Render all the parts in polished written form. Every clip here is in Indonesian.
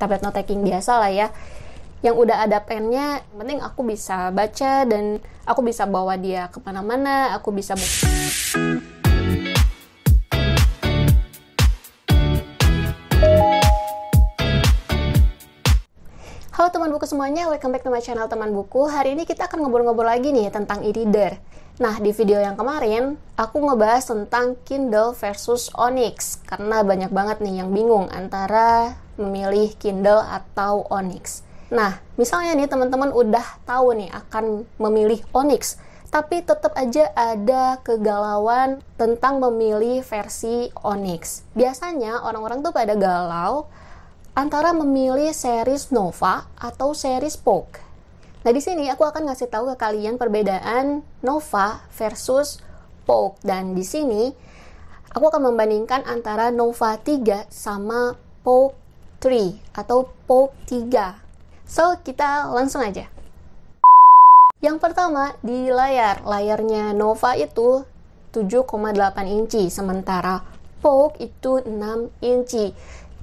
tablet note taking biasa lah ya, yang udah ada pennya. Yang penting aku bisa baca dan aku bisa bawa dia kemana-mana, aku bisa Halo teman buku semuanya, welcome back to my channel Teman Buku. Hari ini kita akan ngobrol-ngobrol lagi nih tentang e-reader. Nah, di video yang kemarin, aku ngebahas tentang Kindle versus Onyx. Karena banyak banget nih yang bingung antara memilih Kindle atau Onyx. Nah, misalnya nih teman-teman udah tahu nih akan memilih Onyx, tapi tetap aja ada kegalauan tentang memilih versi Onyx. Biasanya orang-orang tuh pada galau antara memilih series Nova atau series Poke. Nah, di sini aku akan ngasih tahu ke kalian perbedaan Nova versus Poke, dan di sini aku akan membandingkan antara Nova 3 sama Poke 3 atau Poke 3. So, kita langsung aja. Yang pertama, di layarnya Nova itu 7,8 inci, sementara Poke itu 6 inci.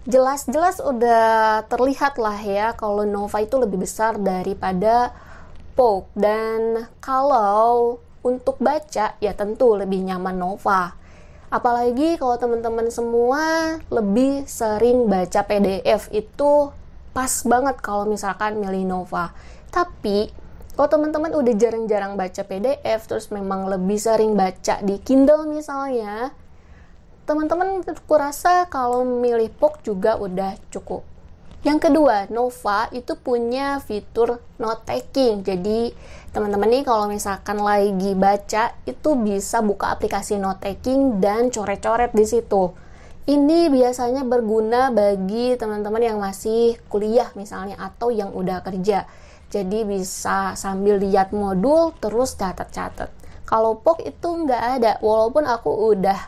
Jelas-jelas udah terlihat lah ya kalau Nova itu lebih besar daripada Poke. Dan kalau untuk baca ya tentu lebih nyaman Nova. Apalagi kalau teman-teman semua lebih sering baca PDF, itu pas banget kalau misalkan milih Nova. Tapi kalau teman-teman udah jarang-jarang baca PDF, terus memang lebih sering baca di Kindle misalnya, teman-teman kurasa kalau milih Poke juga udah cukup. Yang kedua, Nova itu punya fitur note taking. Jadi teman-teman nih kalau misalkan lagi baca itu bisa buka aplikasi note taking dan coret-coret di situ. Ini biasanya berguna bagi teman-teman yang masih kuliah misalnya atau yang udah kerja. Jadi bisa sambil lihat modul terus catat-catat. Kalau Poke itu nggak ada, walaupun aku udah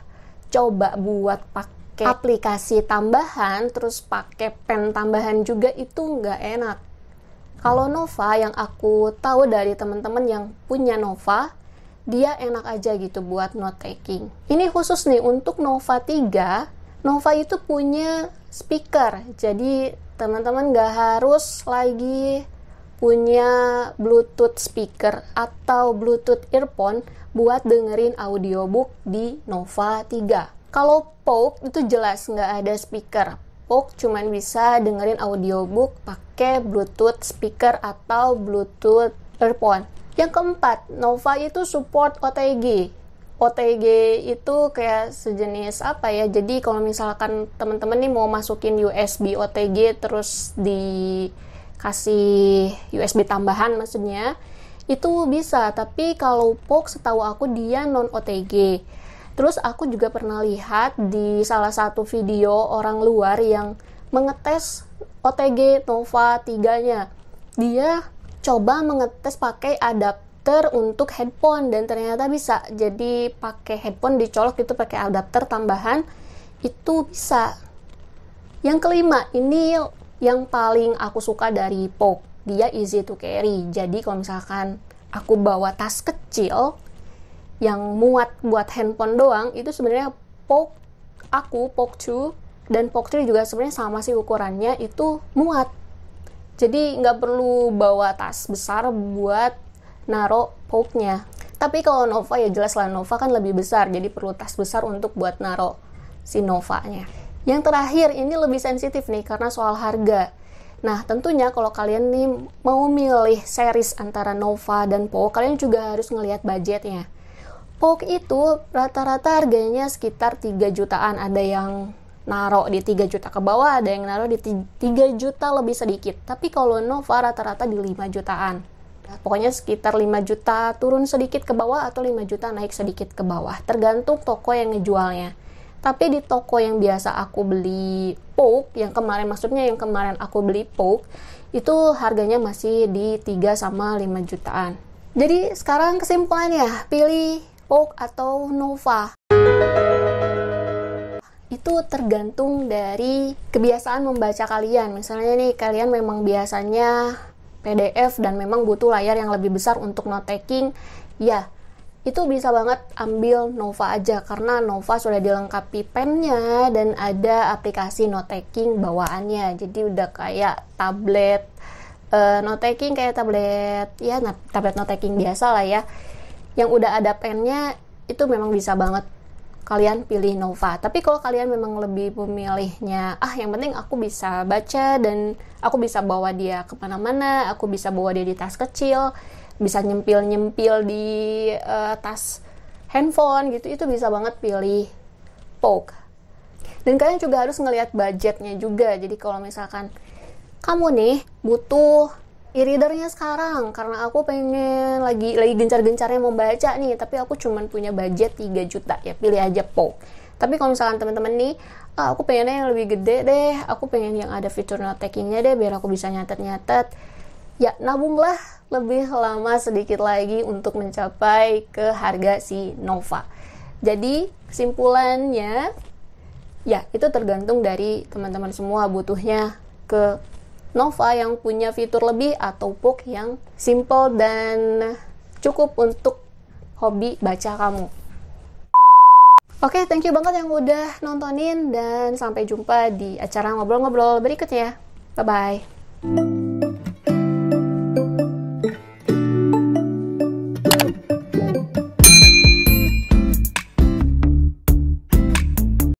coba buat pakai aplikasi tambahan, terus pakai pen tambahan juga, itu nggak enak. Kalau Nova, yang aku tahu dari teman-teman yang punya Nova, dia enak aja gitu buat note taking. Ini khusus nih untuk Nova 3, Nova itu punya speaker, jadi teman-teman nggak harus lagi punya Bluetooth speaker atau Bluetooth earphone buat dengerin audiobook di Nova 3. Kalau Poke itu jelas nggak ada speaker. Poke cuman bisa dengerin audiobook pakai Bluetooth speaker atau Bluetooth earphone. Yang keempat, Nova itu support OTG. OTG itu kayak sejenis apa ya? Jadi kalau misalkan teman-teman nih mau masukin USB OTG terus dikasih USB tambahan maksudnya, itu bisa. Tapi kalau Poke setahu aku dia non OTG. Terus aku juga pernah lihat di salah satu video orang luar yang mengetes OTG Nova 3-nya. Dia coba mengetes pakai adapter untuk headphone dan ternyata bisa. Jadi pakai headphone dicolok itu pakai adapter tambahan, itu bisa. Yang kelima, ini yang paling aku suka dari Poke. Dia easy to carry. Jadi kalau misalkan aku bawa tas kecil yang muat buat handphone doang, itu sebenarnya Poke 2 dan Poke 3 juga sebenarnya sama sih ukurannya, itu muat. Jadi nggak perlu bawa tas besar buat naro Poke-nya. Tapi kalau Nova ya jelas lah, Nova kan lebih besar, jadi perlu tas besar untuk buat naro si Nova-nya. Yang terakhir, ini lebih sensitif nih karena soal harga. Nah, tentunya kalau kalian nih mau milih series antara Nova dan Poke, kalian juga harus ngelihat budgetnya. Poke itu rata-rata harganya sekitar 3 jutaan. Ada yang naro di 3 juta ke bawah, ada yang naro di 3 juta lebih sedikit. Tapi kalau Nova rata-rata di 5 jutaan. Nah, pokoknya sekitar 5 juta turun sedikit ke bawah atau 5 juta naik sedikit ke bawah. Tergantung toko yang ngejualnya. Tapi di toko yang biasa aku beli Poke, yang kemarin aku beli Poke, itu harganya masih di 3 sama 5 jutaan. Jadi sekarang kesimpulannya, pilih Poke atau Nova. Itu tergantung dari kebiasaan membaca kalian. Misalnya nih, kalian memang biasanya PDF dan memang butuh layar yang lebih besar untuk note taking, ya itu bisa banget ambil Nova aja, karena Nova sudah dilengkapi pennya dan ada aplikasi note taking bawaannya. Jadi udah kayak tablet note taking, kayak tablet ya, tablet note taking biasa lah ya, yang udah ada pennya. Itu memang bisa banget kalian pilih Nova. Tapi kalau kalian memang lebih pemilihnya, yang penting aku bisa baca dan aku bisa bawa dia kemana-mana, aku bisa bawa dia di tas kecil, bisa nyempil-nyempil di tas handphone gitu, itu bisa banget pilih Poke. Dan kalian juga harus ngelihat budgetnya juga. Jadi kalau misalkan kamu nih butuh e-readernya sekarang, karena aku pengen lagi gencar-gencarnya membaca nih, tapi aku cuman punya budget 3 juta, ya pilih aja Poke. Tapi kalau misalkan teman-teman nih, aku pengennya yang lebih gede deh, aku pengen yang ada fitur note takingnya deh, biar aku bisa nyatet-nyatet, ya nabunglah lebih lama sedikit lagi untuk mencapai ke harga si Nova. Jadi kesimpulannya, ya itu tergantung dari teman-teman semua butuhnya ke Nova yang punya fitur lebih atau Poke yang simple dan cukup untuk hobi baca kamu. Oke, thank you banget yang udah nontonin, dan sampai jumpa di acara ngobrol-ngobrol berikutnya. Bye-bye.